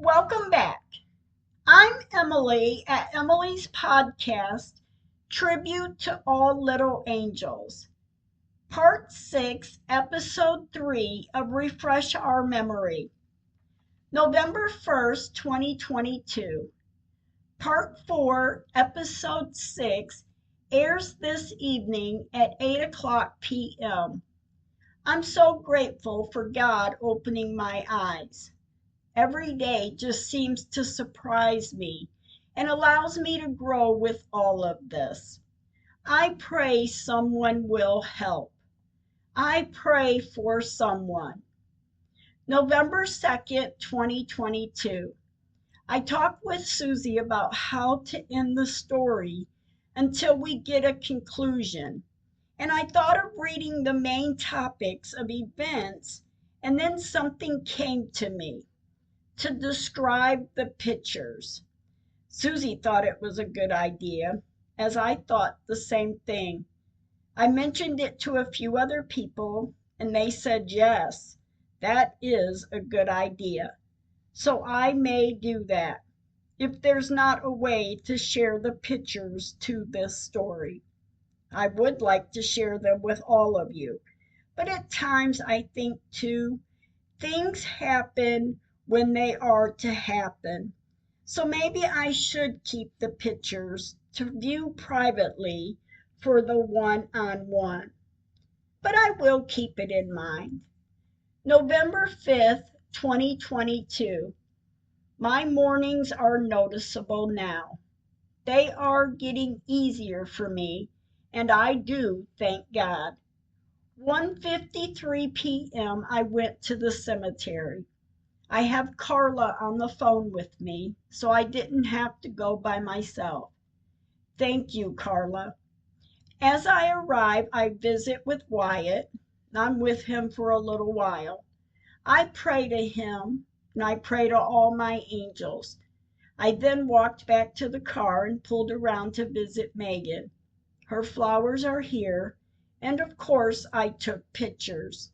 Welcome back. I'm Emily at Emily's podcast, Tribute to All Little Angels, Part 6, Episode 3 of Refresh Our Memory, November 1st, 2022. Part 4, Episode 6 airs this evening at 8 o'clock p.m. I'm so grateful for God opening my eyes. Every day just seems to surprise me and allows me to grow with all of this. I pray someone will help. I pray for someone. November 2nd, 2022. I talked with Susie about how to end the story until we get a conclusion. And I thought of reading the main topics of events, and then something came to me to describe the pictures. Susie thought it was a good idea, as I thought the same thing. I mentioned it to a few other people, and they said, yes, that is a good idea. So I may do that, if there's not a way to share the pictures to this story. I would like to share them with all of you, but at times I think too, things happen when they are to happen. So maybe I should keep the pictures to view privately for the one-on-one. But I will keep it in mind. November 5th, 2022. My mornings are noticeable now. They are getting easier for me, and I do thank God. 1:53 p.m. I went to the cemetery. I have Carla on the phone with me, so I didn't have to go by myself. Thank you, Carla. As I arrive, I visit with Wyatt. I'm with him for a little while. I pray to him, and I pray to all my angels. I then walked back to the car and pulled around to visit Megan. Her flowers are here, and of course I took pictures.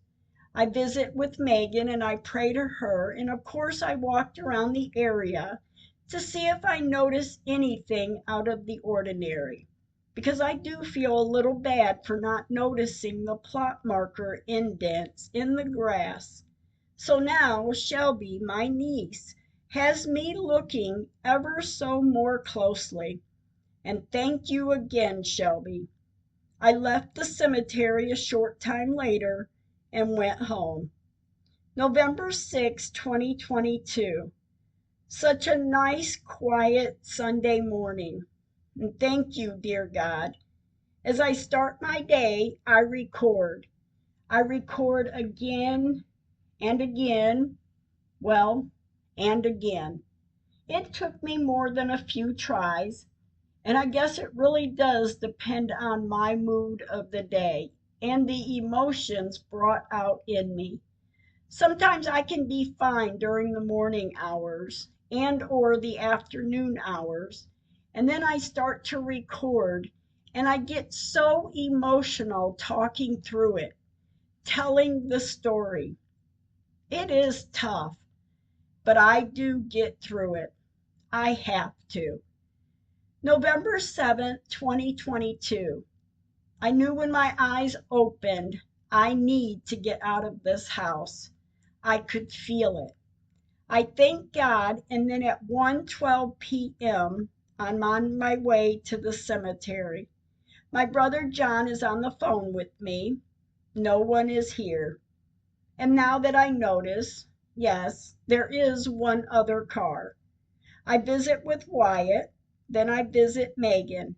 I visit with Megan and I pray to her, and of course I walked around the area to see if I noticed anything out of the ordinary, because I do feel a little bad for not noticing the plot marker indents in the grass. So now Shelby, my niece, has me looking ever so more closely. And thank you again, Shelby. I left the cemetery a short time later and went home. November 6, 2022. Such a nice, quiet Sunday morning. And thank you, dear God. As I start my day, I record. I record again and again, well, and again. It took me more than a few tries, and I guess it really does depend on my mood of the day and the emotions brought out in me. Sometimes I can be fine during the morning hours and or the afternoon hours, and then I start to record and I get so emotional talking through it, telling the story. It is tough, but I do get through it. I have to. November 7th, 2022. I knew when my eyes opened, I need to get out of this house. I could feel it. I thank God, and then at 1:12 p.m., I'm on my way to the cemetery. My brother John is on the phone with me. No one is here. And now that I notice, yes, there is one other car. I visit with Wyatt, then I visit Megan.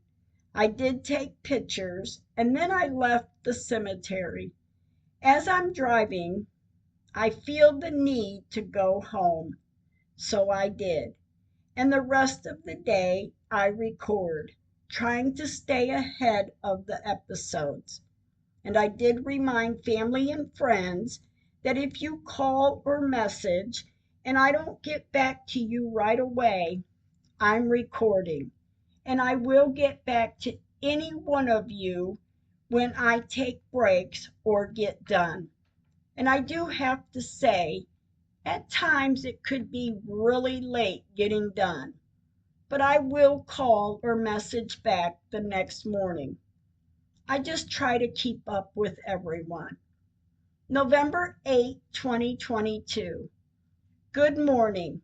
I did take pictures, and then I left the cemetery. As I'm driving, I feel the need to go home. So I did. And the rest of the day I record, trying to stay ahead of the episodes. And I did remind family and friends that if you call or message and I don't get back to you right away, I'm recording. And I will get back to any one of you when I take breaks or get done. And I do have to say, At times it could be really late getting done, but I will call or message back the next morning. I just try to keep up with everyone. November 8, 2022. Good morning.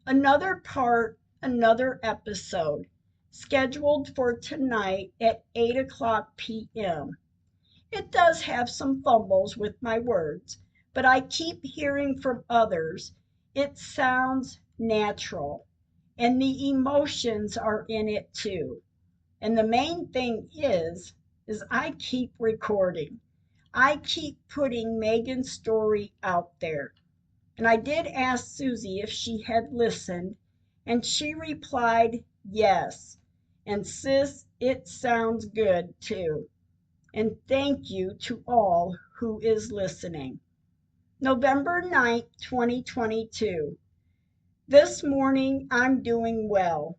Another part, another episode, scheduled for tonight at 8 o'clock p.m. It does have some fumbles with my words, but I keep hearing from others it sounds natural, and the emotions are in it too. And the main thing is I keep recording. I keep putting Megan's story out there. And I did ask Susie if she had listened, and she replied yes. And sis, it sounds good too. And thank you to all who is listening. November 9th, 2022. This morning I'm doing well.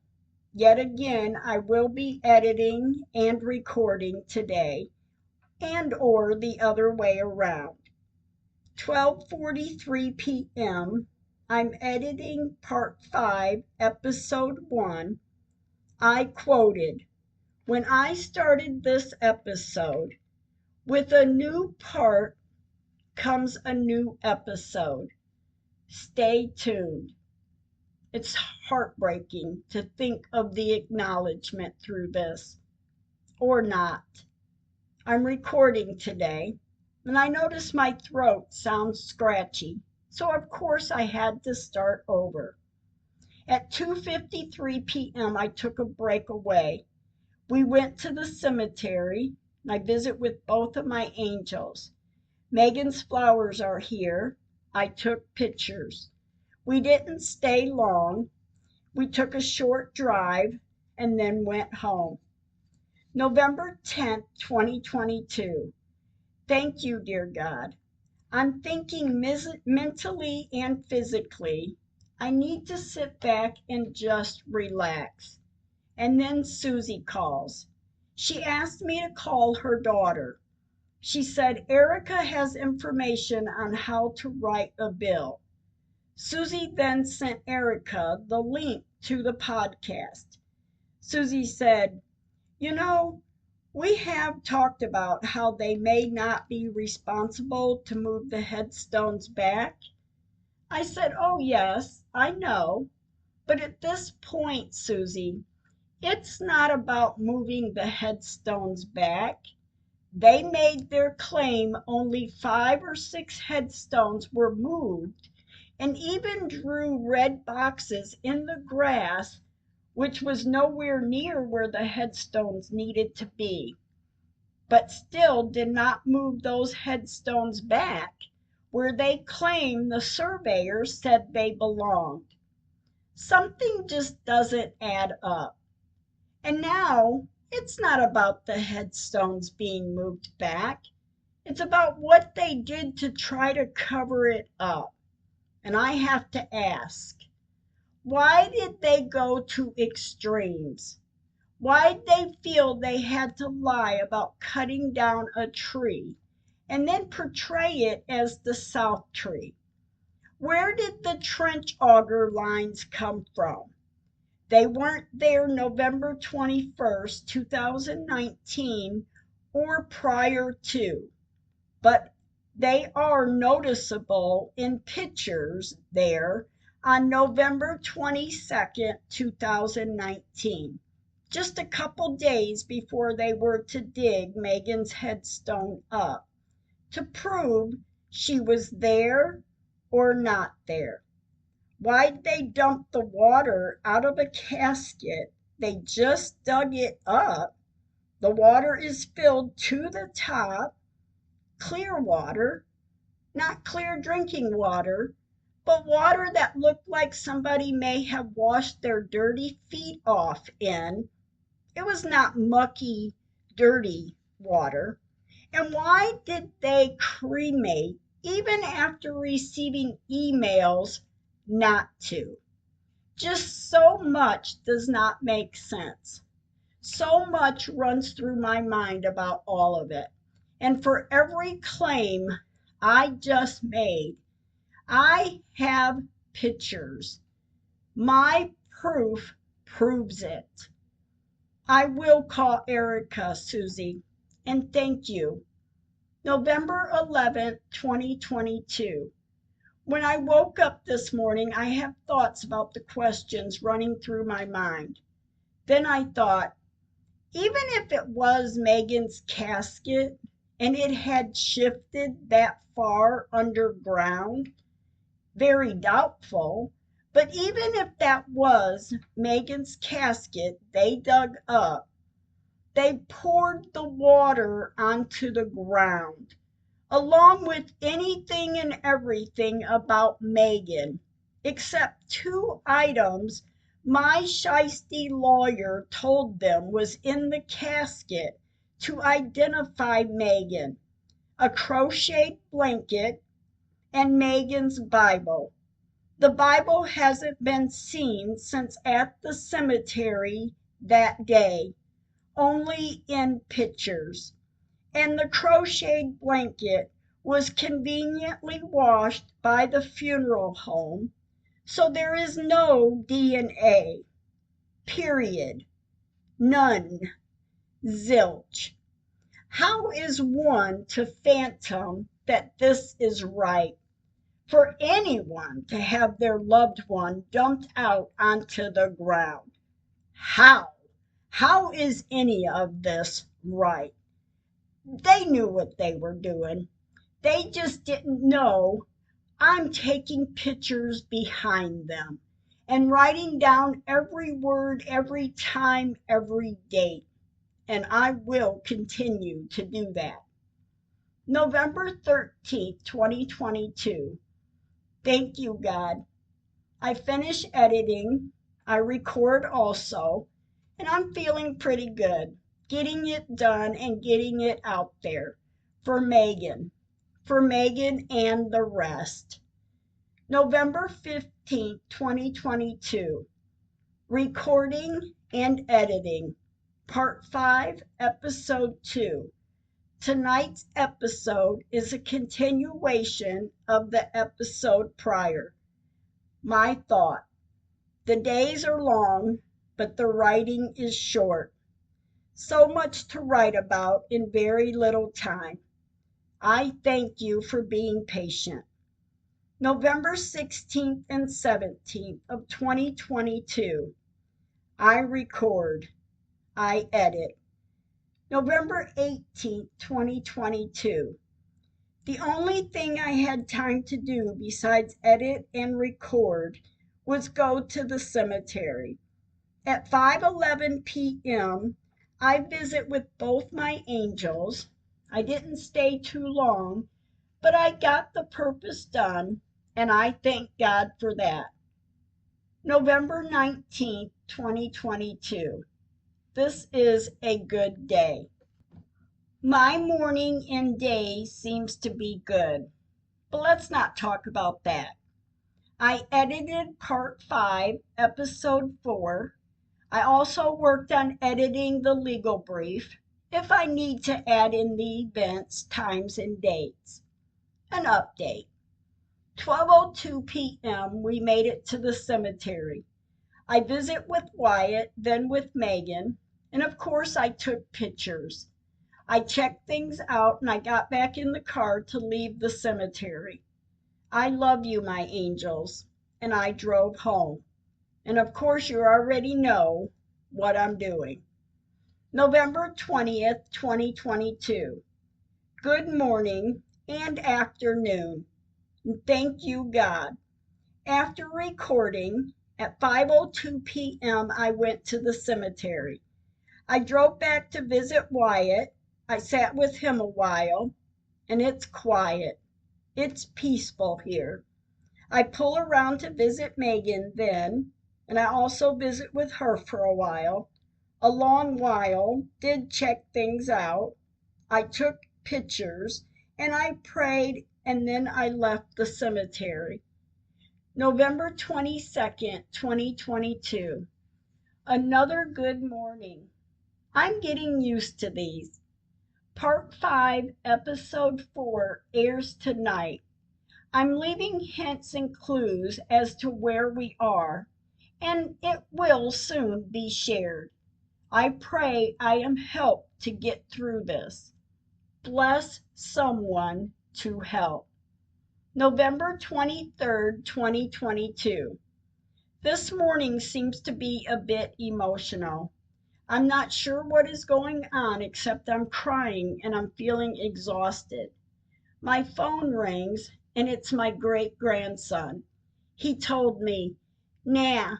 Yet again, I will be editing and recording today, and or the other way around. 12:43 p.m. I'm editing part 5, episode 1. I quoted, "When I started this episode, with a new part comes a new episode. Stay tuned." It's heartbreaking to think of the acknowledgement through this. Or not. I'm recording today, and I notice my throat sounds scratchy, so of course I had to start over. At 2:53 p.m. I took a break away. We went to the cemetery, and I visit with both of my angels. Megan's flowers are here. I took pictures. We didn't stay long. We took a short drive and then went home. November 10th, 2022. Thank you, dear God. I'm thinking mentally and physically. I need to sit back and just relax. And then Susie calls. She asked me to call her daughter. She said Erica has information on how to write a bill. Susie then sent Erica the link to the podcast. Susie said, "You know, we have talked about how they may not be responsible to move the headstones back." I said, "Oh, yes, I know. But at this point, Susie, it's not about moving the headstones back. They made their claim only 5 or 6 headstones were moved and even drew red boxes in the grass, which was nowhere near where the headstones needed to be, but still did not move those headstones back where they claim the surveyor said they belonged. Something just doesn't add up. And now it's not about the headstones being moved back. It's about what they did to try to cover it up. And I have to ask, why did they go to extremes? Why did they feel they had to lie about cutting down a tree and then portray it as the South Tree? Where did the trench auger lines come from? They weren't there November 21st, 2019 or prior to, but they are noticeable in pictures there on November 22nd, 2019, just a couple days before they were to dig Megan's headstone up to prove she was there or not there. Why'd they dump the water out of a casket? They just dug it up. The water is filled to the top, clear water, not clear drinking water, but water that looked like somebody may have washed their dirty feet off in. It was not mucky, dirty water. And why did they cremate even after receiving emails not to? Just so much does not make sense. So much runs through my mind about all of it. And for every claim I just made, I have pictures. My proof proves it. I will call Erica, Susie, and thank you. November 11th, 2022. When I woke up this morning, I had thoughts about the questions running through my mind. Then I thought, even if it was Megan's casket and it had shifted that far underground, very doubtful, but even if that was Megan's casket they dug up, they poured the water onto the ground, along with anything and everything about Megan, except two items my shisty lawyer told them was in the casket to identify Megan: a crocheted blanket and Megan's Bible. The Bible hasn't been seen since at the cemetery that day, only in pictures, and the crocheted blanket was conveniently washed by the funeral home, so there is no DNA. Period. None. Zilch. How is one to fathom that this is right? For anyone to have their loved one dumped out onto the ground. How? How is any of this right? They knew what they were doing. They just didn't know I'm taking pictures behind them and writing down every word, every time, every date. And I will continue to do that. November 13th, 2022. Thank you, God. I finish editing. I record also, and I'm feeling pretty good. Getting it done and getting it out there for Megan and the rest. November 15th, 2022. Recording and editing. Part 5, Episode 2. Tonight's episode is a continuation of the episode prior. My thought: the days are long, but the writing is short. So much to write about in very little time. I thank you for being patient. November 16th and 17th of 2022. I record. I edit. November 18th, 2022. The only thing I had time to do besides edit and record was go to the cemetery. At 5:11 p.m., I visit with both my angels. I didn't stay too long, but I got the purpose done, and I thank God for that. November 19th, 2022. This is a good day. My morning and day seems to be good, but let's not talk about that. I edited part 5, episode 4. I also worked on editing the legal brief, if I need to add in the events, times, and dates. An update. 12:02 p.m. we made it to the cemetery. I visit with Wyatt, then with Megan, and of course I took pictures. I checked things out and I got back in the car to leave the cemetery. I love you, my angels, and I drove home. And of course you already know what I'm doing. November 20th, 2022. Good morning and afternoon. Thank you, God. After recording, at 5:02 p.m., I went to the cemetery. I drove back to visit Wyatt. I sat with him a while, and it's quiet. It's peaceful here. I pull around to visit Megan then, and I also visit with her for a while. A long while, did check things out. I took pictures, and I prayed, and then I left the cemetery. November 22nd, 2022. Another good morning. I'm getting used to these. Part 5, Episode 4 airs tonight. I'm leaving hints and clues as to where we are, and it will soon be shared. I pray I am helped to get through this. Bless someone to help. November 23rd, 2022. This morning seems to be a bit emotional. I'm not sure what is going on except I'm crying and I'm feeling exhausted. My phone rings and it's my great grandson. He told me, "Nah,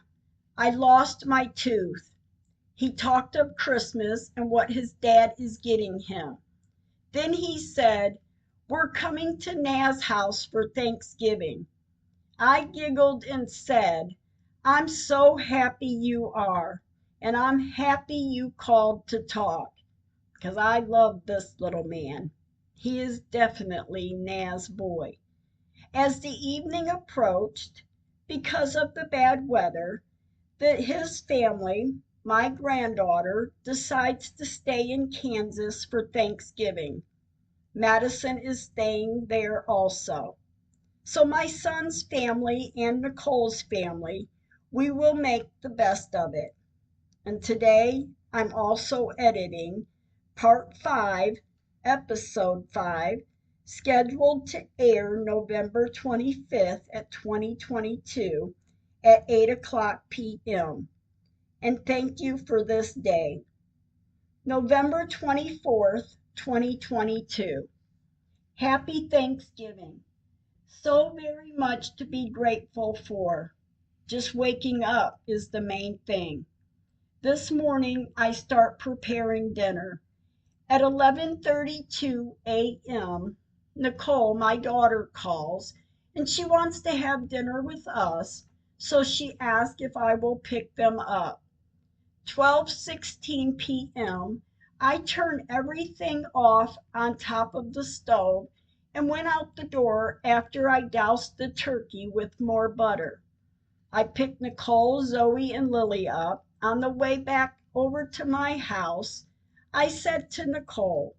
I lost my tooth." He talked of Christmas and what his dad is getting him. Then he said, "We're coming to Na's house for Thanksgiving." I giggled and said, "I'm so happy you are, and I'm happy you called to talk, 'cause I love this little man. He is definitely Na's boy." As the evening approached, because of the bad weather, his family, my granddaughter, decides to stay in Kansas for Thanksgiving. Madison is staying there also. So my son's family and Nicole's family, we will make the best of it. And today I'm also editing part 5, episode 5, scheduled to air November 25th at 2022 at 8 o'clock p.m. And thank you for this day. November 24th, 2022. Happy Thanksgiving. So very much to be grateful for. Just waking up is the main thing. This morning I start preparing dinner. At 11:32 a.m., Nicole, my daughter, calls and she wants to have dinner with us, so she asked if I will pick them up. 12:16 p.m., I turned everything off on top of the stove and went out the door after I doused the turkey with more butter. I picked Nicole, Zoe, and Lily up. On the way back over to my house, I said to Nicole,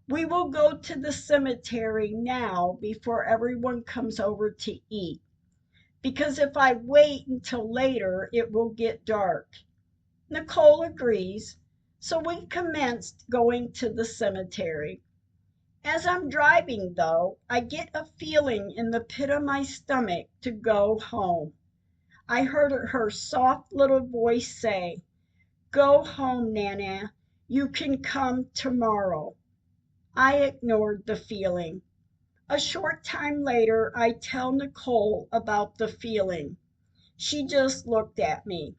"We will go to the cemetery now before everyone comes over to eat, because if I wait until later, it will get dark." Nicole agrees, so we commenced going to the cemetery. As I'm driving, though, I get a feeling in the pit of my stomach to go home. I heard her soft little voice say, "Go home, Nana. You can come tomorrow." I ignored the feeling. A short time later, I tell Nicole about the feeling. She just looked at me.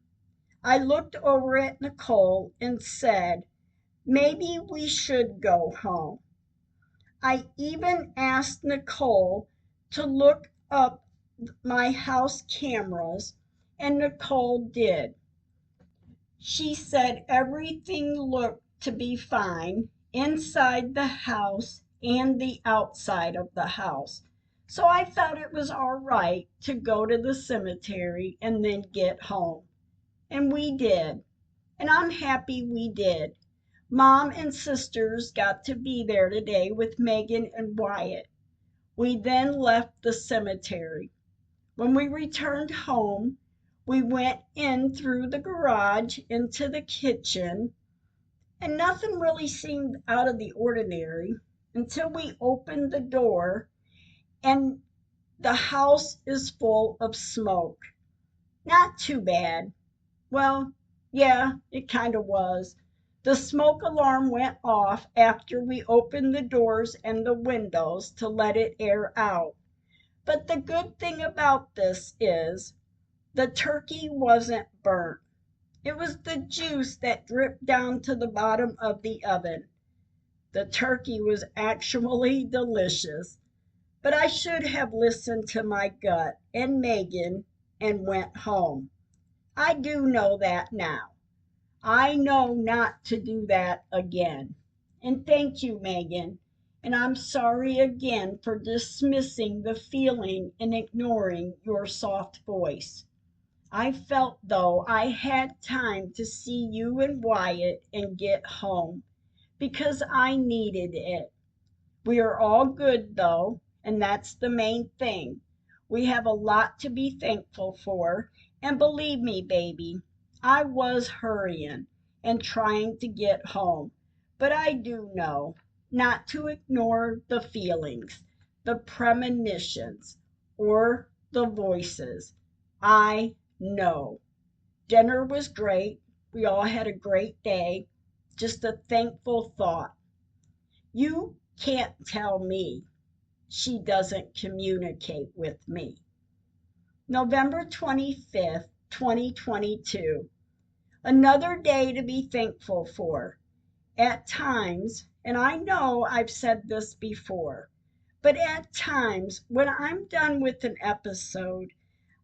I looked over at Nicole and said, "Maybe we should go home." I even asked Nicole to look up my house cameras, and Nicole did. She said everything looked to be fine inside the house and the outside of the house. So I thought it was all right to go to the cemetery and then get home. And we did. And I'm happy we did. Mom and sisters got to be there today with Megan and Wyatt. We then left the cemetery. When we returned home, we went in through the garage into the kitchen, and nothing really seemed out of the ordinary until we opened the door and the house is full of smoke. Not too bad. Well, yeah, it kind of was. The smoke alarm went off after we opened the doors and the windows to let it air out. But the good thing about this is the turkey wasn't burnt. It was the juice that dripped down to the bottom of the oven. The turkey was actually delicious, but I should have listened to my gut and Megan and went home. I do know that now. I know not to do that again. And thank you, Megan. And I'm sorry again for dismissing the feeling and ignoring your soft voice. I felt though I had time to see you and Wyatt and get home, because I needed it. We are all good though, and that's the main thing. We have a lot to be thankful for, and believe me, baby, I was hurrying and trying to get home, but I do know not to ignore the feelings, the premonitions, or the voices. I know. Dinner was great. We all had a great day. Just a thankful thought. You can't tell me she doesn't communicate with me. November 25th, 2022. Another day to be thankful for. At times, and I know I've said this before, but at times when I'm done with an episode,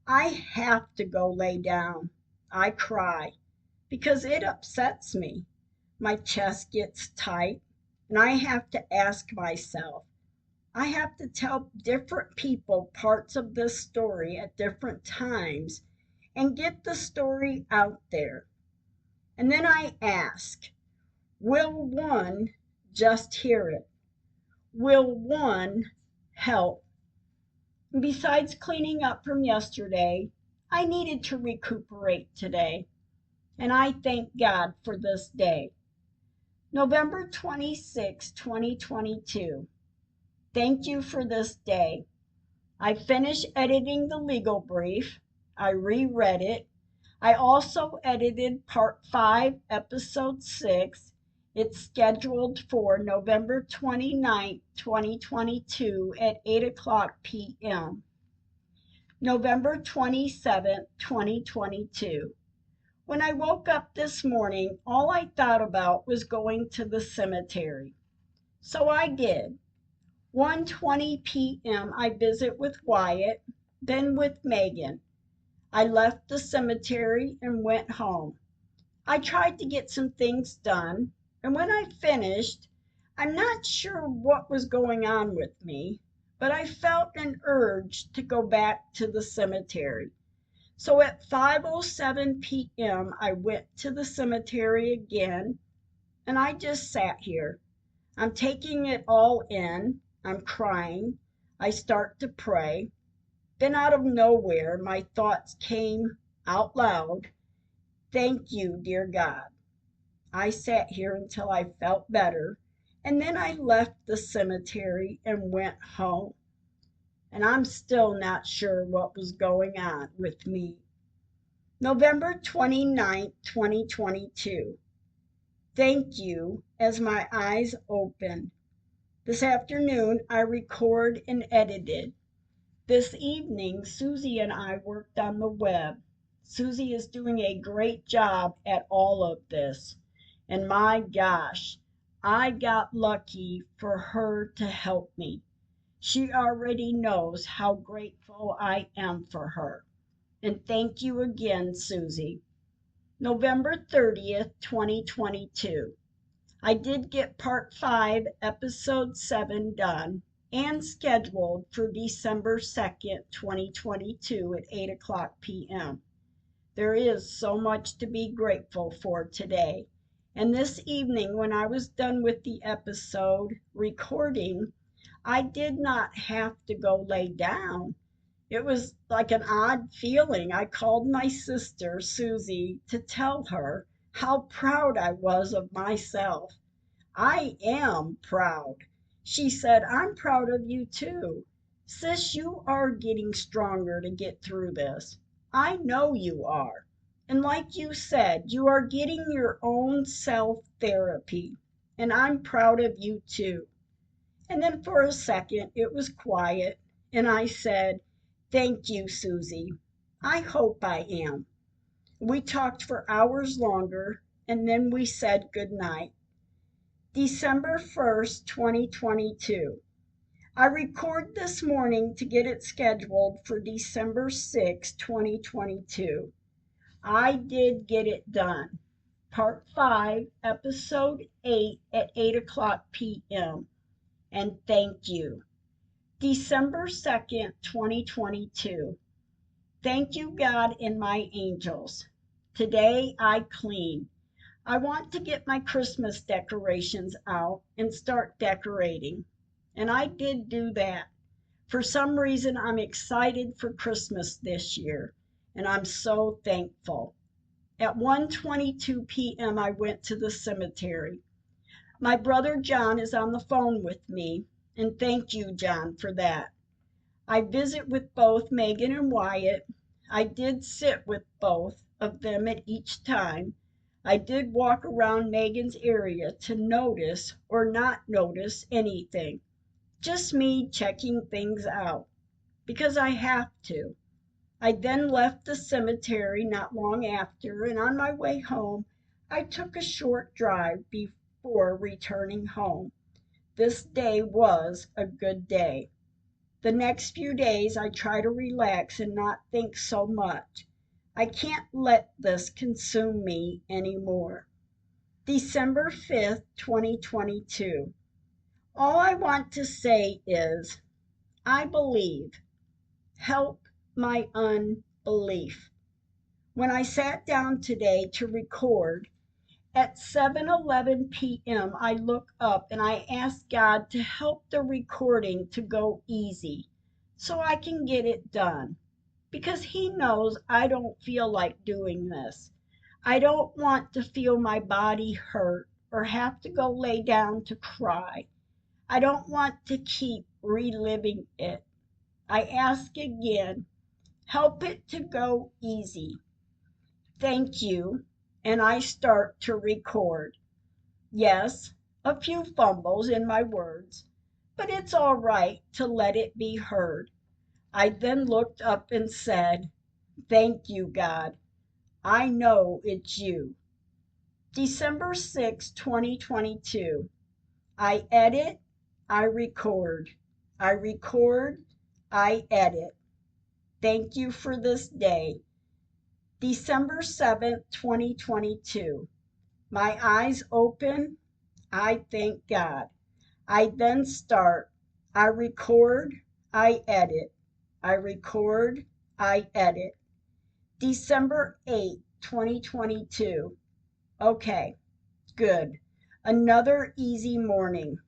I have to go lay down. I cry because it upsets me. My chest gets tight, and I have to ask myself, I have to tell different people parts of this story at different times and get the story out there. And then I ask, will one just hear it? Will one help? Besides cleaning up from yesterday, I needed to recuperate today, and I thank God for this day. November 26, 2022. Thank you for this day. I finished editing the legal brief. I reread it. I also edited part 5, episode 6. It's scheduled for November 29th, 2022 at 8 o'clock p.m. November 27th, 2022. When I woke up this morning, all I thought about was going to the cemetery. So I did. 1:20 p.m. I visit with Wyatt, then with Megan. I left the cemetery and went home. I tried to get some things done, and when I finished, I'm not sure what was going on with me, but I felt an urge to go back to the cemetery. So at 5:07 p.m. I went to the cemetery again, and I just sat here. I'm taking it all in. I'm crying. I start to pray. Then out of nowhere, my thoughts came out loud. Thank you, dear God. I sat here until I felt better, and then I left the cemetery and went home. And I'm still not sure what was going on with me. November 29th, 2022. Thank you as my eyes open. This afternoon I record and edited. This evening Susie and I worked on the web. Susie is doing a great job at all of this. And my gosh, I got lucky for her to help me. She already knows how grateful I am for her. And thank you again, Susie. November 30th, 2022. I did get part 5, episode 7 done and scheduled for December 2nd, 2022 at 8 o'clock p.m. There is so much to be grateful for today. And this evening, when I was done with the episode recording, I did not have to go lay down. It was like an odd feeling. I called my sister, Susie, to tell her how proud I was of myself. I am proud. She said, I'm proud of you too. Sis, you are getting stronger to get through this. I know you are. And like you said, you are getting your own self therapy. And I'm proud of you too. And then for a second, it was quiet. And I said, thank you, Susie. I hope I am. We talked for hours longer, and then we said good night. December 1st, 2022. I record this morning to get it scheduled for December 6, 2022. I did get it done. Part 5, Episode 8 at 8 o'clock p.m. And thank you. December 2nd, 2022. Thank you, God and my angels. Today I clean. I want to get my Christmas decorations out and start decorating. And I did do that. For some reason, I'm excited for Christmas this year, and I'm so thankful. At 1:22 p.m., I went to the cemetery. My brother John is on the phone with me, and thank you, John, for that. I visit with both Megan and Wyatt. I did sit with both of them at each time. I did walk around Megan's area to notice or not notice anything. Just me checking things out, because I have to. I then left the cemetery not long after, and on my way home, I took a short drive before returning home. This day was a good day. The next few days I try to relax and not think so much. I can't let this consume me anymore. December 5th, 2022. All I want to say is, I believe. Help my unbelief. When I sat down today to record, at 7:11 p.m., I look up and I ask God to help the recording to go easy so I can get it done, because He knows I don't feel like doing this. I don't want to feel my body hurt or have to go lay down to cry. I don't want to keep reliving it. I ask again, help it to go easy. Thank you. And I start to record. Yes, a few fumbles in my words, but it's all right to let it be heard. I then looked up and said, thank you, God. I know it's you. December 6, 2022. I edit, I record. I record, I edit. Thank you for this day. December 7th, 2022. My eyes open, I thank God. I then start. I record, I edit. I record, I edit. December 8th, 2022. Okay, good. Another easy morning.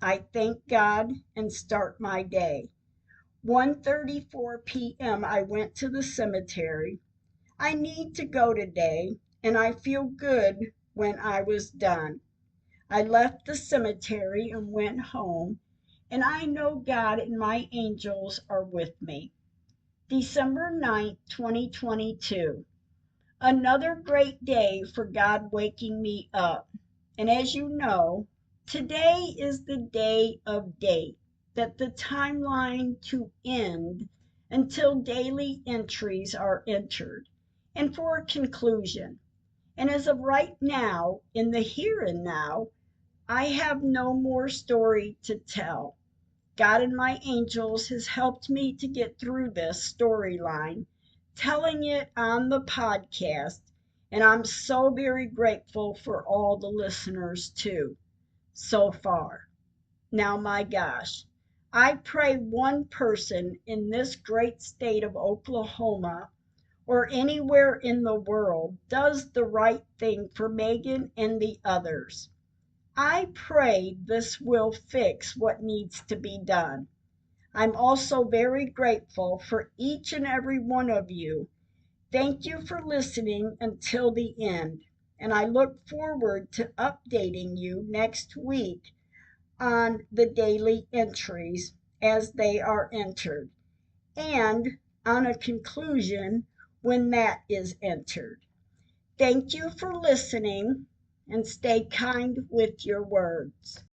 I thank God and start my day. 1:34 p.m. I went to the cemetery. I need to go today, and I feel good when I was done. I left the cemetery and went home, and I know God and my angels are with me. December 9th, 2022. Another great day for God waking me up. And as you know, today is the day of date that the timeline to end until daily entries are entered, and for a conclusion. And as of right now, in the here and now, I have no more story to tell. God and my angels has helped me to get through this storyline, telling it on the podcast, and I'm so very grateful for all the listeners too, so far. Now, my gosh, I pray one person in this great state of Oklahoma or anywhere in the world does the right thing for Megan and the others. I pray this will fix what needs to be done. I'm also very grateful for each and every one of you. Thank you for listening until the end, and I look forward to updating you next week on the daily entries as they are entered, and on a conclusion when that is entered. Thank you for listening, and stay kind with your words.